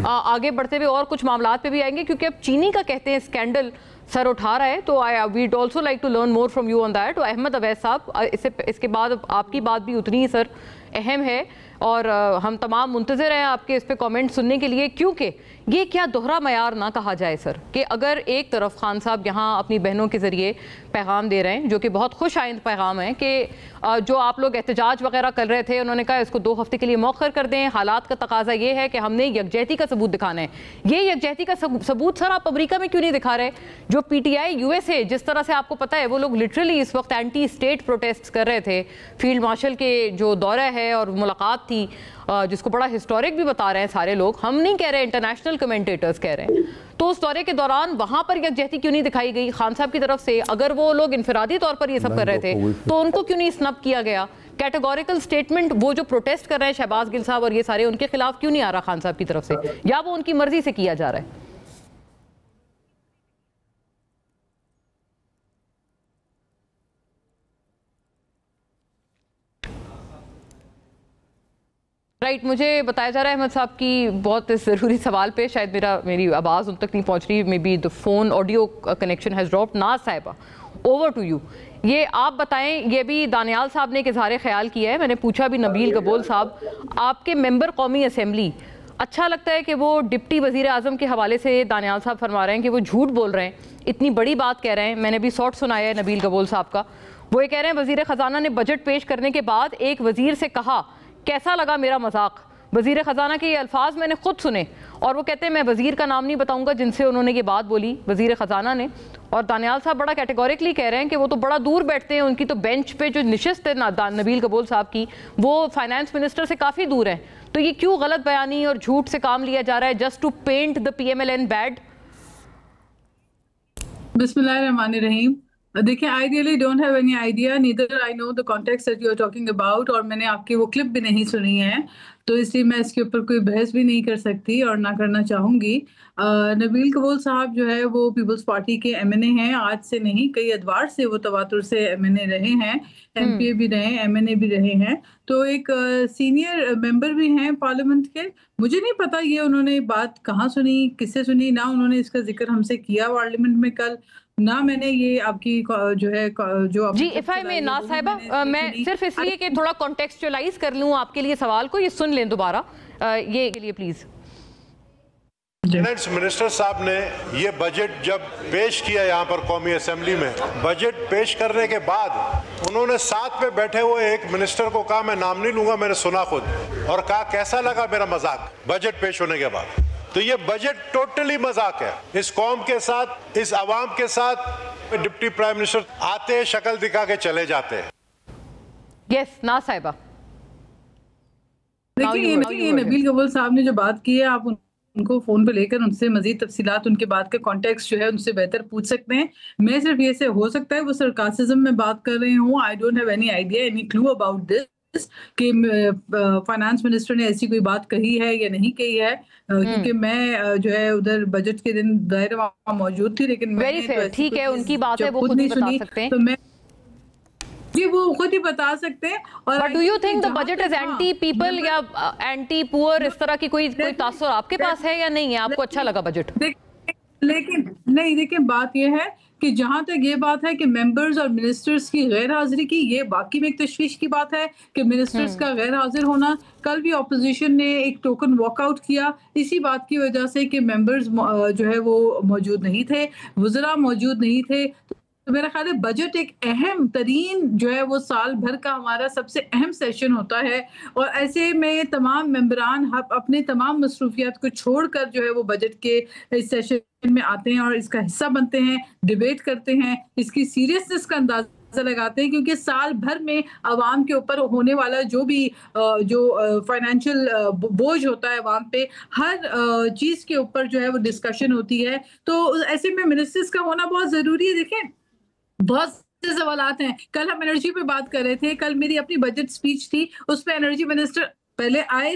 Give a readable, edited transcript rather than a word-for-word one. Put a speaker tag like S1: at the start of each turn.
S1: آگے بڑھتے ہوئے اور کچھ معاملات پہ بھی آئیں گے، کیونکہ اب چینی کا کہتے ہیں اسکینڈل سر اٹھا رہا ہے، تو we'd also like to learn more from you on that. تو احمد اویس صاحب، اس کے بعد آپ کی بات بھی اتنی ہی سر اہم ہے، اور ہم تمام منتظر ہیں آپ کے اس پہ کامنٹ سننے کے لیے، کیونکہ یہ کیا دوہرا معیار نہ کہا جائے سر، کہ اگر ایک طرف خان صاحب یہاں اپنی بہنوں کے ذریعے پیغام دے رہے ہیں، جو کہ بہت خوش آئند پیغام ہے، کہ جو آپ لوگ احتجاج وغیرہ کر رہے تھے، انہوں نے کہا اس کو 2 ہفتے کے لیے مؤخر کر دیں، حالات کا تقاضا یہ ہے کہ ہم نے یکجہتی کا ثبوت دکھانا ہے۔ یہ یکجہتی کا ثبوت سر آپ امریکہ میں کیوں نہیں دکھا رہے؟ جو P T I U S A, جس طرح سے آپ کو پتہ ہے وہ لوگ لٹرلی اس وقت اینٹی اسٹیٹ پروٹیسٹ کر رہے تھے، فیلڈ مارشل کے جو دورہ ہے اور ملاقات تھی، جس کو بڑا ہسٹورک بھی بتا رہے ہیں سارے لوگ، ہم نہیں کہہ رہے، انٹرنیشنل کمنٹیٹرز کہہ رہے ہیں، تو اس دورے کے دوران وہاں پر یکجہتی کیوں نہیں دکھائی گئی خان صاحب کی طرف سے؟ اگر وہ لوگ انفرادی طور پر یہ سب کر رہے تھے تو ان کو کیوں نہیں سنپ کیا گیا؟ کیٹیگوریکل سٹیٹمنٹ وہ جو پروٹیسٹ کر رہے ہیں شہباز گل صاحب اور یہ سارے، ان کے خلاف کیوں نہیں آ رہا خان صاحب کی طرف سے، یا وہ ان کی مرضی سے کیا جا رہا ہے؟ رائٹ، مجھے بتایا جا رہا ہے احمد صاحب کی بہت ضروری سوال پہ، شاید میری آواز ان تک نہیں پہنچ رہی، may be the phone audio connection has dropped. Naz صاحبہ، اوور ٹو یو، یہ آپ بتائیں، یہ بھی دانیال صاحب نے ایک اظہار خیال کیا ہے، میں نے پوچھا بھی نبیل گبول صاحب، آپ کے ممبر قومی اسمبلی، اچھا لگتا ہے کہ وہ ڈپٹی وزیر اعظم کے حوالے سے دانیال صاحب فرما رہے ہیں کہ وہ جھوٹ بول رہے ہیں، اتنی بڑی بات کہہ رہے ہیں، میں نے بھی سوٹ سنایا ہے نبیل گبول صاحب کا، وہ یہ کہہ رہے ہیں وزیر خزانہ نے بجٹ پیش کرنے کے بعد ایک وزیر سے کہا کیسا لگا میرا مذاق؟ وزیر خزانہ کے یہ الفاظ میں نے خود سنے، اور وہ کہتے ہیں میں وزیر کا نام نہیں بتاؤں گا جن سے انہوں نے یہ بات بولی وزیر خزانہ نے، اور دانیال صاحب بڑا کیٹیگوریکلی کہہ رہے ہیں کہ وہ تو بڑا دور بیٹھتے ہیں، ان کی تو بینچ پہ جو نشست ہے نبیل گبول صاحب کی، وہ فائنانس منسٹر سے کافی دور ہیں، تو یہ کیوں غلط بیانی اور جھوٹ سے کام لیا جا رہا ہے just to paint the P M L N bad?
S2: بسم اللہ الرحمن الرحیم۔ دیکھیں، I really don't have any idea, neither I know the context that you are talking about، اور میں نے آپ کی وہ کلپ بھی نہیں سنی ہے، تو اس لیے میں اس کے اوپر کوئی بحث بھی نہیں کر سکتی اور نہ کرنا چاہوں گی۔ نبیل گبول صاحب جو ہے وہ پیپلز پارٹی کے ایم این اے ہیں، آج سے نہیں، کئی ادوار سے وہ تواتر سے ایم این اے رہے ہیں، ایم پی اے بھی رہے ہیں، ایم این اے بھی رہے ہیں، تو ایک سینئر ممبر بھی ہیں پارلیمنٹ کے۔ مجھے نہیں پتا یہ انہوں نے بات کہاں سنی، کس سے سنی، نہ انہوں نے اس کا ذکر ہم سے کیا پارلیمنٹ میں کل، نہ میں نے یہ آپ کی جو ہے جو
S1: جی ایفائی میں ناز صاحبہ، میں صرف اس لیے کہ تھوڑا کانٹیکسچولائز کر لوں آپ کے لیے سوال کو، یہ سن لیں دوبارہ یہ کے لیے پلیز۔
S3: فائنانس منسٹر صاحب نے یہ بجٹ جب پیش کیا یہاں پر قومی اسمبلی میں، بجٹ پیش کرنے کے بعد انہوں نے ساتھ پہ بیٹھے ہوئے ایک منسٹر کو کہا، میں نام نہیں لوں گا، میں نے سنا خود، اور کہا کیسا لگا میرا مذاق بجٹ پیش ہونے کے بعد۔ تو یہ بجٹ ٹوٹلی مذاق ہے، اس قوم کے ساتھ، اس عوام کے ساتھ ڈپٹی پرائم منسٹر آتے ہیں، شکل دکھا کے چلے جاتے ہیں۔
S1: یس ناز صاحبہ،
S2: دیکھیں یہ نبیل گبول صاحب نے جو بات کی ہے، آپ ان کو فون پہ لے کر ان سے مزید تفصیلات، ان کے بات کا کانٹیکسٹ جو ہے ان سے بہتر پوچھ سکتے ہیں۔ میں صرف یہ سے ہو سکتا ہے وہ سرکاسزم میں بات کر رہے ہوں، I don't have any idea, any clue about this، کہ فائنانس منسٹر نے ایسی کوئی بات کہی ہے یا نہیں کہی ہے، کیونکہ میں جو ہے ادھر بجٹ کے دن ظاہر وہاں موجود تھی، لیکن میں نے
S1: ٹھیک ہے، ان کی بات ہے، وہ خود نہیں بتا سکتے ہیں،
S2: تو میں جی وہ خود ہی بتا سکتے ہیں۔ اور
S1: But do you think the budget is anti people یا anti poor، اس طرح کی کوئی تاثر آپ کے پاس ہے یا نہیں ہے؟ آپ کو اچھا لگا بجٹ؟
S2: لیکن نہیں، دیکھیں بات یہ ہے کہ جہاں تک یہ بات ہے کہ ممبرز اور منسٹرز کی غیر حاضری کی، یہ باقی میں ایک تشویش کی بات ہے کہ منسٹرز کا غیر حاضر ہونا۔ کل بھی اپوزیشن نے ایک ٹوکن واک آؤٹ کیا اسی بات کی وجہ سے کہ ممبرز جو ہے وہ موجود نہیں تھے، وزراء موجود نہیں تھے۔ تو میرا خیال ہے بجٹ ایک اہم ترین جو ہے وہ سال بھر کا ہمارا سب سے اہم سیشن ہوتا ہے، اور ایسے میں تمام ممبران اپنے تمام مصروفیات کو چھوڑ کر جو ہے وہ بجٹ کے اس سیشن میں آتے ہیں اور اس کا حصہ بنتے ہیں، ڈیبیٹ کرتے ہیں، اس کی سیریسنس کا اندازہ لگاتے ہیں، کیونکہ سال بھر میں عوام کے اوپر ہونے والا جو بھی جو فائنینشیل بوجھ ہوتا ہے عوام پہ، ہر چیز کے اوپر جو ہے وہ ڈسکشن ہوتی ہے، تو ایسے میں منسٹرز کا ہونا بہت ضروری ہے۔ دیکھیں بہت سے سوالات ہیں، کل ہم انرجی پہ بات کر رہے تھے، کل میری اپنی بجٹ سپیچ تھی، اس پہ انرجی منسٹر پہلے آئے